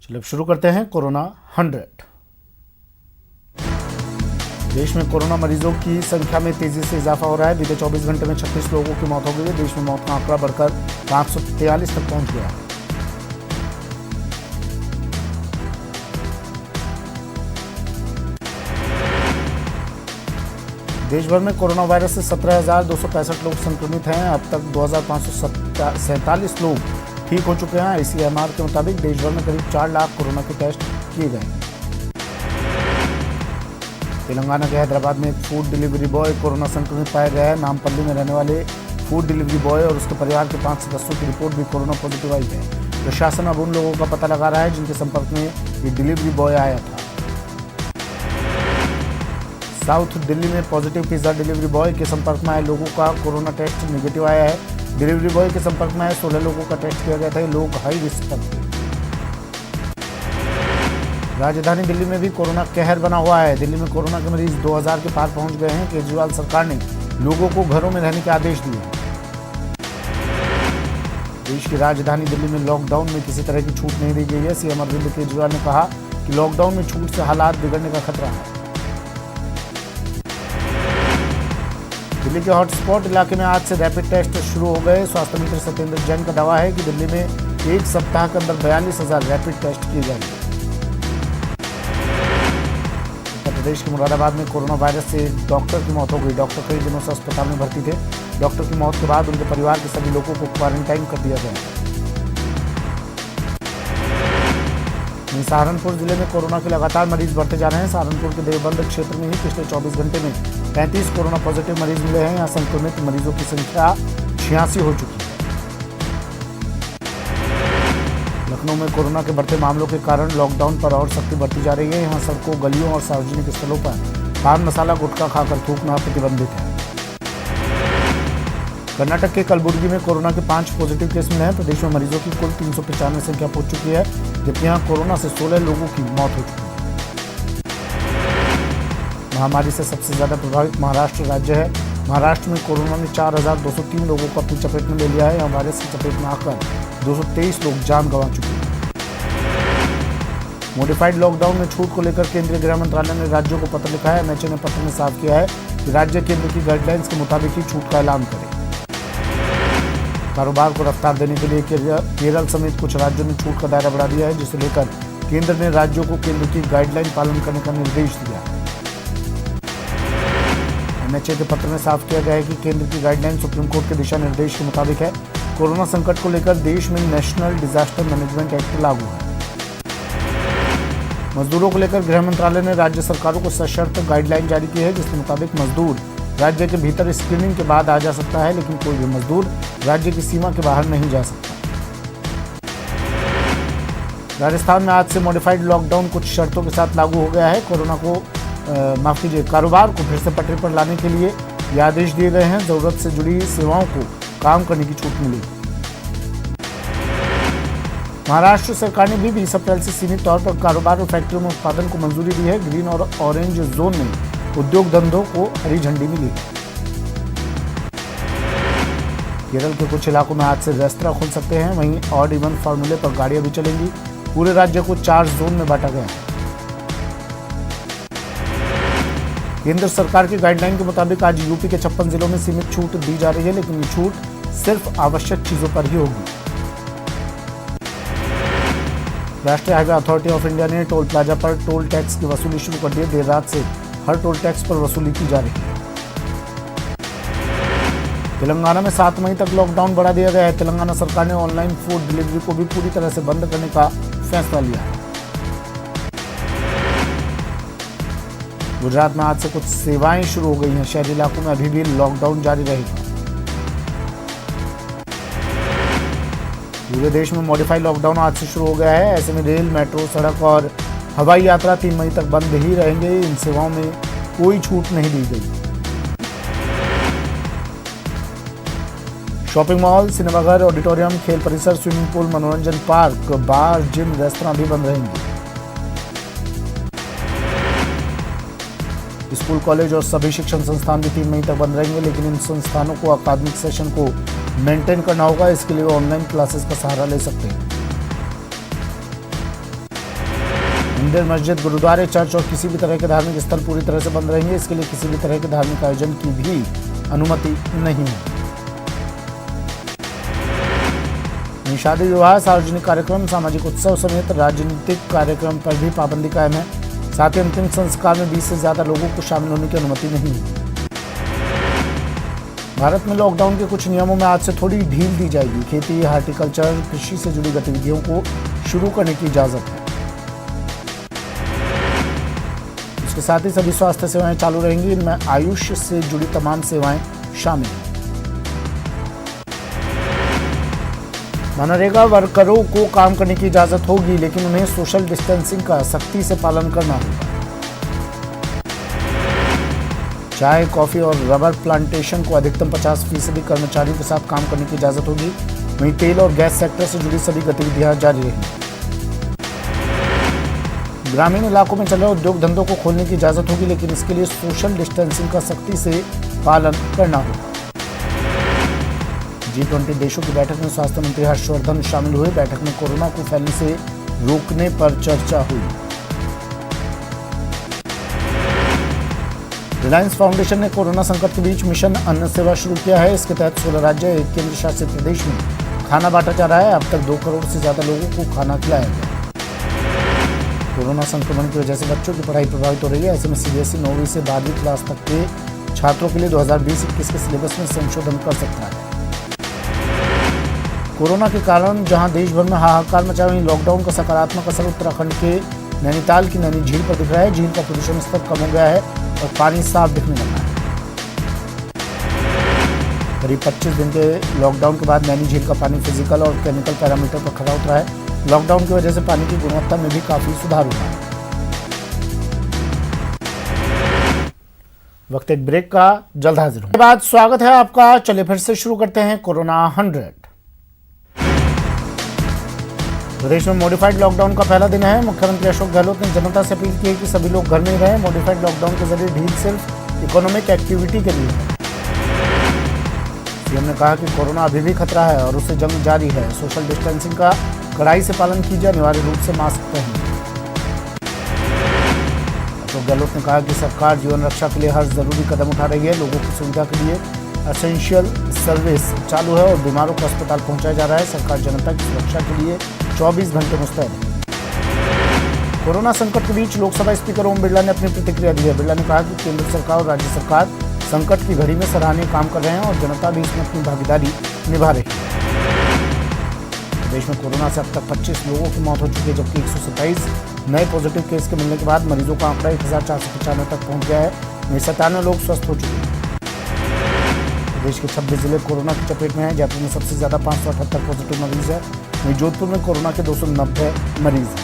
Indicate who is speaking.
Speaker 1: चलिए अब शुरू करते हैं कोरोना 100। देश में कोरोना मरीजों की संख्या में तेजी से इजाफा हो रहा है। बीते 24 घंटे में 36 लोगों की मौत हो गई है। देश में मौत का आंकड़ा बढ़कर 543 तक पहुंच गया है। देश भर में कोरोना वायरस से 17,265 लोग संक्रमित हैं। अब तक 2,547 लोग ठीक हो चुके हैं। ICMR के मुताबिक देश भर में करीब 4 लाख कोरोना के टेस्ट किए गए हैं। तेलंगाना के हैदराबाद में एक फूड डिलीवरी बॉय कोरोना संक्रमित पाया गया है। नामपल्ली में रहने वाले फूड डिलीवरी बॉय और उसके परिवार के 5 सदस्यों की रिपोर्ट भी कोरोना पॉजिटिव आई है। प्रशासन अब उन लोगों का पता लगा रहा है जिनके संपर्क में ये डिलीवरी बॉय आया था। साउथ दिल्ली में पॉजिटिव पिज्जा डिलीवरी बॉय के संपर्क में आए लोगों का कोरोना टेस्ट निगेटिव आया है। डिलीवरी बॉय के संपर्क में आए 16 लोगों का टेस्ट किया गया था। ये लोग हाई रिस्क पर थे। राजधानी दिल्ली में भी कोरोना कहर बना हुआ है। दिल्ली में कोरोना के मरीज 2000 के पार पहुंच गए हैं। केजरीवाल सरकार ने लोगों को घरों में रहने के आदेश दिए हैं। देश की राजधानी दिल्ली में लॉकडाउन में किसी तरह की छूट नहीं दी गई है। CM अरविंद केजरीवाल ने कहा कि लॉकडाउन में छूट से हालात बिगड़ने का खतरा है। दिल्ली के हॉटस्पॉट इलाके में आज से रैपिड टेस्ट शुरू हो गए। स्वास्थ्य मंत्री सत्येंद्र जैन का दावा है कि दिल्ली में एक सप्ताह के अंदर 42,000 रैपिड टेस्ट किए जाएंगे। उत्तर प्रदेश के मुरादाबाद में कोरोना वायरस से एक डॉक्टर की मौत हो गई। डॉक्टर कई दिनों से अस्पताल में भर्ती थे। डॉक्टर की मौत के बाद उनके परिवार के सभी लोगों को क्वारंटाइन कर दिया गया। सहारनपुर जिले में कोरोना के लगातार मरीज बढ़ते जा रहे हैं। सहारनपुर के देवबंद क्षेत्र में ही पिछले 24 घंटे में 35 कोरोना पॉजिटिव मरीज मिले हैं। यहाँ संक्रमित मरीजों की संख्या 86 हो चुकी है। लखनऊ में कोरोना के बढ़ते मामलों के कारण लॉकडाउन पर और सख्ती बढ़ती जा रही है। यहाँ सड़कों, गलियों और सार्वजनिक स्थलों पर पान मसाला गुटखा खाकर थूकना प्रतिबंधित है। कर्नाटक के कलबुर्गी में कोरोना के 5 पॉजिटिव केस मिले हैं। प्रदेश में मरीजों की कुल 395 संख्या पहुंच चुकी है, जबकि यहाँ कोरोना से 16 लोगों की मौत हो चुकी है। महामारी से सबसे ज्यादा प्रभावित महाराष्ट्र राज्य है। महाराष्ट्र में कोरोना ने 4,203 लोगों को अपनी चपेट में ले लिया है। यहाँ वायरस की चपेट में आकर 223 लोग जान गंवा चुके हैं। मॉडिफाइड लॉकडाउन में छूट को लेकर केंद्रीय गृह मंत्रालय ने राज्यों को पत्र लिखा है। NHA ने पत्र में साफ किया है कि राज्य केंद्र की गाइडलाइंस के मुताबिक ही छूट का ऐलान करें। कारोबार को रफ्तार देने के लिए केरल समेत कुछ राज्यों ने छूट का दायरा बढ़ा दिया है, जिसे लेकर केंद्र ने राज्यों को केंद्र की गाइडलाइन पालन करने का निर्देश दिया है। NHA के पत्र में साफ किया गया है कि केंद्र की गाइडलाइन सुप्रीम कोर्ट के दिशा निर्देश के मुताबिक है। कोरोना संकट को लेकर देश में नेशनल डिजास्टर मैनेजमेंट एक्ट लागू है। मजदूरों को लेकर गृह मंत्रालय ने राज्य सरकारों को सशर्त गाइडलाइन जारी की है, जिसके मुताबिक मजदूर राज्य के भीतर स्क्रीनिंग के बाद आ जा सकता है, लेकिन कोई भी मजदूर राज्य की सीमा के बाहर नहीं जा सकता। राजस्थान में आज से मॉडिफाइड लॉकडाउन कुछ शर्तों के साथ लागू हो गया है। कारोबार को फिर से पटरी पर लाने के लिए ये आदेश दिए गए हैं। जरूरत से जुड़ी सेवाओं को काम करने की छूट मिली। महाराष्ट्र सरकार ने भी 20 अप्रैल से सीमित तौर पर कारोबार और फैक्ट्रियों में उत्पादन को मंजूरी दी है। ग्रीन और ऑरेंज जोन में उद्योग धंधों को हरी झंडी मिली। केरल के कुछ इलाकों में आज से रेस्तरां खुल सकते हैं। वहीं ऑड इवन फॉर्मूले पर गाड़ियां भी चलेंगी। पूरे राज्य को 4 जोन में बांटा गया है। केंद्र सरकार की गाइडलाइन के मुताबिक आज यूपी के 56 जिलों में सीमित छूट दी जा रही है, लेकिन ये छूट सिर्फ आवश्यक चीजों पर ही होगी। राष्ट्रीय हाईवे अथॉरिटी ऑफ इंडिया ने टोल प्लाजा पर टोल टैक्स की वसूली शुरू कर दी है। देर रात से हर टोल टैक्स पर वसूली की जा रही है। तेलंगाना में 7 मई तक लॉकडाउन बढ़ा दिया गया है। तेलंगाना सरकार ने ऑनलाइन फूड डिलीवरी को भी पूरी तरह से बंद करने का फैसला लिया है। गुजरात में आज से कुछ सेवाएं शुरू हो गई हैं। शहरी इलाकों में अभी भी लॉकडाउन जारी रहेगा। पूरे देश में मॉडिफाइड लॉकडाउन आज से शुरू हो गया है। ऐसे में रेल, मेट्रो, सड़क और हवाई यात्रा 3 मई तक बंद ही रहेंगे। इन सेवाओं में कोई छूट नहीं दी गई। शॉपिंग मॉल, सिनेमाघर, ऑडिटोरियम, खेल परिसर, स्विमिंग पूल, मनोरंजन पार्क, बार, जिम, रेस्तरां भी बंद रहेंगे। स्कूल, कॉलेज और सभी शिक्षण संस्थान भी 3 मई तक बंद रहेंगे, लेकिन इन संस्थानों को अकादमिक सेशन को मेंटेन करना होगा। इसके लिए वो ऑनलाइन क्लासेस का सहारा ले सकते हैं। मंदिर, मस्जिद, गुरुद्वारे, चर्च और किसी भी तरह के धार्मिक स्थल पूरी तरह से बंद रहेंगे। इसके लिए किसी भी तरह के धार्मिक आयोजन की भी अनुमति नहीं है। शादी, विवाह, सार्वजनिक कार्यक्रम, सामाजिक उत्सव समेत राजनीतिक कार्यक्रम पर भी पाबंदी कायम है। साथ ही अंतिम संस्कार में 20 से ज्यादा लोगों को शामिल होने की अनुमति नहीं है। भारत में लॉकडाउन के कुछ नियमों में आज से थोड़ी ढील दी जाएगी। खेती, हार्टिकल्चर, कृषि से जुड़ी गतिविधियों को शुरू करने की इजाजत है। इसके साथ ही सभी स्वास्थ्य सेवाएं चालू रहेंगी। इनमें आयुष से जुड़ी तमाम सेवाएं शामिल हैं। मनरेगा वर्करों को काम करने की इजाजत होगी, लेकिन उन्हें सोशल डिस्टेंसिंग का सख्ती से पालन करना होगा। चाय, कॉफी और रबर प्लांटेशन को अधिकतम 50% कर्मचारियों के साथ काम करने की इजाजत होगी। वहीं तेल और गैस सेक्टर से जुड़ी सभी गतिविधियां जारी रहेंगी। ग्रामीण इलाकों में चल रहे उद्योग धंधों को खोलने की इजाजत होगी, लेकिन इसके लिए सोशल डिस्टेंसिंग का सख्ती से पालन करना होगा। G20 देशों की बैठक में स्वास्थ्य मंत्री हर्षवर्धन शामिल हुए। बैठक में कोरोना को फैलने से रोकने पर चर्चा हुई। रिलायंस फाउंडेशन ने कोरोना संकट के बीच मिशन अन्न सेवा शुरू किया है। इसके तहत 16 राज्य, एक केंद्र शासित प्रदेश में खाना बांटा जा रहा है। अब तक 2 करोड़ से ज्यादा लोगों को खाना खिलाया गया। कोरोना संक्रमण की वजह से बच्चों की पढ़ाई प्रभावित हो रही है। ऐसे में CBSE 9वीं से 12वीं क्लास तक के छात्रों के लिए 2020-21 के सिलेबस में संशोधन कर सकता है। कोरोना के कारण जहां देश भर में हाहाकार मचा, वहीं लॉकडाउन का सकारात्मक असर उत्तराखंड के नैनीताल की नैनी झील पर दिख रहा है। झील का प्रदूषण स्तर कम हो गया है और पानी साफ दिखने लगा है। करीब 25 दिन के लॉकडाउन के बाद नैनी झील का पानी फिजिकल और केमिकल पैरामीटर पर खरा उतरा है। लॉकडाउन की वजह से पानी की गुणवत्ता में भी काफी सुधार हुआ है। वक्त एक ब्रेक का, जल्द हाजिर हूं। बाद स्वागत है आपका। चलिए फिर से शुरू करते हैं कोरोना 100। प्रदेश में मॉडिफाइड लॉकडाउन का पहला दिन है। मुख्यमंत्री अशोक गहलोत ने जनता से अपील की है कि सभी लोग घर में ही रहें। मॉडिफाइड लॉकडाउन के जरिए ढील सिर्फ इकोनॉमिक एक्टिविटी के लिए है। सीएम ने कहा कि कोरोना अभी भी खतरा है और उससे जंग जारी है। सोशल डिस्टेंसिंग का कड़ाई से पालन कीजिए, अनिवार्य रूप से मास्क पहनिए। अशोक गहलोत ने कहा कि सरकार जीवन रक्षा के लिए हर जरूरी कदम उठा रही है। लोगों की सुविधा के लिए एसेंशियल सर्विस चालू है और बीमारों को अस्पताल पहुंचाया जा रहा है। सरकार जनता की सुरक्षा के लिए 24 घंटे मुस्तैद है। कोरोना संकट के बीच लोकसभा स्पीकर ओम बिरला ने अपनी प्रतिक्रिया दी है। बिरला ने कहा कि केंद्र सरकार और राज्य सरकार संकट की घड़ी में सराहनीय काम कर रहे हैं और जनता भी इसमें अपनी भागीदारी निभा रही है। प्रदेश में कोरोना से अब तक 25 लोगों की मौत हो चुकी है, जबकि 127 नए पॉजिटिव केस के मिलने के बाद मरीजों का आंकड़ा 1495 तक पहुंच गया है। वहीं 97 लोग स्वस्थ हो चुके हैं। प्रदेश के 26 जिले कोरोना की चपेट में हैं। जयपुर में सबसे ज्यादा 578 पॉजिटिव मरीज है। वहीं जोधपुर में कोरोना के 290 मरीज हैं।